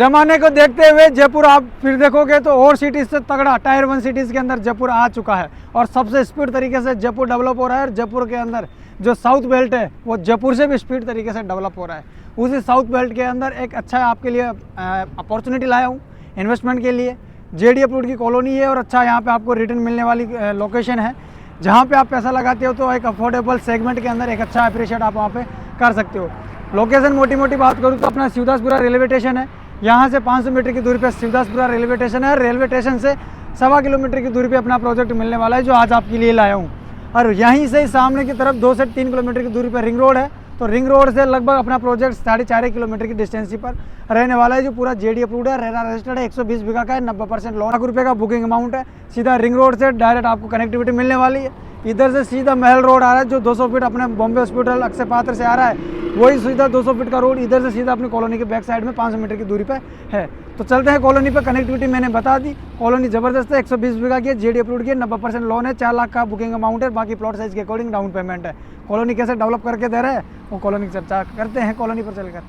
जमाने को देखते हुए जयपुर आप फिर देखोगे तो और सिटीज से तगड़ा टायर 1 सिटीज़ के अंदर जयपुर आ चुका है और सबसे स्पीड तरीके से जयपुर डेवलप हो रहा है। और जयपुर के अंदर जो साउथ बेल्ट है वो जयपुर से भी स्पीड तरीके से डेवलप हो रहा है। उसी साउथ बेल्ट के अंदर एक अच्छा आपके लिए अपॉर्चुनिटी लाया हूँ इन्वेस्टमेंट के लिए। जेडी अप्रूव्ड की कॉलोनी है और अच्छा यहाँ पे आपको रिटर्न मिलने वाली लोकेशन है, जहाँ पे आप पैसा लगाते हो तो एक अफोर्डेबल सेगमेंट के अंदर एक अच्छा अप्रिशिएट आप वहाँ पे कर सकते हो। लोकेशन मोटी बात करूँ तो अपना शिवदासपुरा रेलवे स्टेशन है, यहाँ से 500 मीटर की दूरी पे शिवदासपुरा रेलवे स्टेशन है। रेलवे स्टेशन से 1.25 किलोमीटर की दूरी पे अपना प्रोजेक्ट मिलने वाला है जो आज आपके लिए लाया हूँ। और यहीं से सामने की तरफ 2 से 3 किलोमीटर की दूरी पर रिंग रोड है, तो रिंग रोड से लगभग अपना प्रोजेक्ट 4.5 किलोमीटर की डिस्टेंस पर रहने वाला है, जो पूरा जेडी अप्रूव्ड है, रेरा रजिस्टर्ड है, 120 बीघा का है, 90% लोन, ₹1,00,000 का बुकिंग अमाउंट है। सीधा रिंग रोड से डायरेक्ट आपको कनेक्टिविटी मिलने वाली है। इधर से सीधा महल रोड आ रहा है जो 200 फीट अपने बॉम्बे हॉस्पिटल अक्षय पात्र से आ रहा है, वही सीधा 200 फीट का रोड इधर से सीधा अपनी कॉलोनी के बैक साइड में 500 मीटर की दूरी पे है। तो चलते हैं कॉलोनी पे। कनेक्टिविटी मैंने बता दी, कॉलोनी जबरदस्त है, 120 बीघा की है, जेडी अप्रूव्ड की है, 90% लोन है, 4 लाख का बुकिंग अमाउंट है, बाकी प्लॉट साइज के अकॉर्डिंग डाउन पेमेंट है। कॉलोनी कैसे डेवलप करके दे रहे हैं वो कॉलोनी की चर्चा करते हैं कॉलोनी पर चलकर।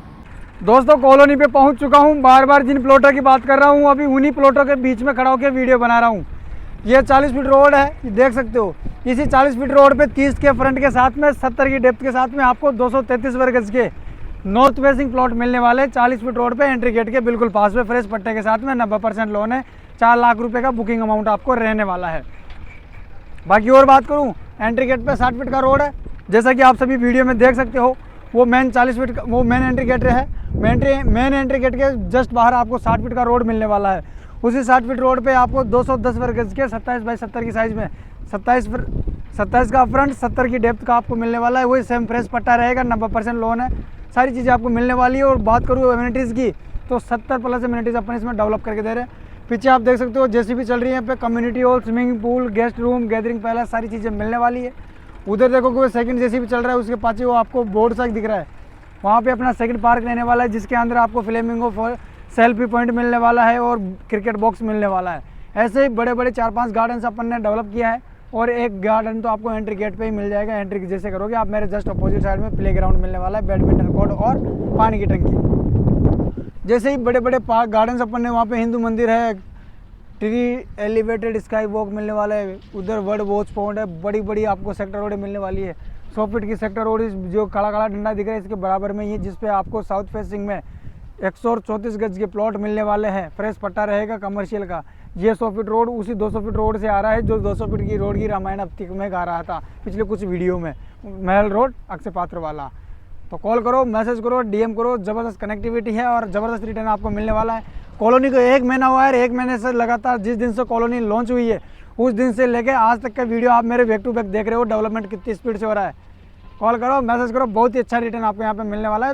दोस्तों कॉलोनी पे पहुंच चुका हूं, बार जिन प्लॉटों की बात कर रहा हूं अभी उन्हीं प्लॉटों के बीच में खड़ा होकर वीडियो बना रहा हूं। ये 40 फीट रोड है, ये देख सकते हो। इसी 40 फीट रोड पे 30 के फ्रंट के साथ में 70 की डेप्थ के साथ में आपको 233 वर्ग गज के नॉर्थ फेसिंग प्लॉट मिलने वाले। 40 फीट रोड पे एंट्री गेट के बिल्कुल पास में फ्रेश पट्टे के साथ में 90% लोन है, 4 लाख रुपए का बुकिंग अमाउंट आपको रहने वाला है। बाकी और बात करूँ, एंट्री गेट पे 60 फीट का रोड है, जैसा कि आप सभी वीडियो में देख सकते हो। वो मेन 40 फीट का वो मेन एंट्री गेट है, मेन एंट्री गेट के जस्ट बाहर आपको 60 फीट का रोड मिलने वाला है। उसी 60 फीट रोड पे आपको 210 वर्ग गज के 27 बाई 70 की साइज़ में 27 का फ्रंट, 70 की डेप्थ का आपको मिलने वाला है। वही सेम फ्रेश पट्टा रहेगा, 90% लोन है, सारी चीज़ें आपको मिलने वाली है। और बात करूँ एमिनिटीज़ की तो 70+ एमिनिटीज़ अपन इसमें डेवलप करके दे रहे हैं। पीछे आप देख सकते हो जेसीबी चल रही है, पे community hall, swimming pool, guest room, gathering palace, सारी चीज़ें मिलने वाली है। उधर देखो कोई सेकंड जेसीबी चल रहा है, उसके पास वो आपको बोर्ड सा दिख रहा है, वहाँ पे अपना सेकंड पार्क रहने वाला है, जिसके अंदर आपको फ्लेमिंगो सेल्फी पॉइंट मिलने वाला है और क्रिकेट बॉक्स मिलने वाला है। ऐसे ही बड़े 4-5 गार्डन्स अपन ने डेवलप किया है और एक गार्डन तो आपको एंट्री गेट पे ही मिल जाएगा। एंट्री जैसे करोगे आप, मेरे जस्ट अपोजिट साइड में प्लेग्राउंड मिलने वाला है, बैडमिंटन कोर्ट और पानी की टंकी। जैसे ही बड़े गार्डन्स अपन ने, वहाँ पे हिंदू मंदिर है, ट्री एलिवेटेड स्काई वॉक मिलने वाला है, उधर वर्ड वॉच पॉइंट है, बड़ी आपको सेक्टर रोड मिलने वाली है। 100 फीट की सेक्टर रोड जो काला डंडा दिख रहा है इसके बराबर में ही, जिसपे आपको साउथ फेसिंग में 134 गज के प्लॉट मिलने वाले हैं। फ्रेश पट्टा रहेगा कमर्शियल का। ये 100 फीट रोड उसी 200 फीट रोड से आ रहा है जो 200 फीट की रोड की रामायण अब तक में गा रहा था पिछले कुछ वीडियो में, महल रोड अक्षय पात्र वाला। तो कॉल करो, मैसेज करो, डीएम करो, ज़बरदस्त कनेक्टिविटी है और ज़बरदस्त रिटर्न आपको मिलने वाला है। कॉलोनी को 1 महीना हुआ है, 1 महीने से लगातार जिस दिन से कॉलोनी लॉन्च हुई है उस दिन से लेके आज तक का वीडियो आप मेरे बैक टू बैक देख रहे हो। डेवलपमेंट कितनी स्पीड से हो रहा है। कॉल करो, मैसेज करो, बहुत ही अच्छा रिटर्न आपको यहाँ पे मिलने वाला है।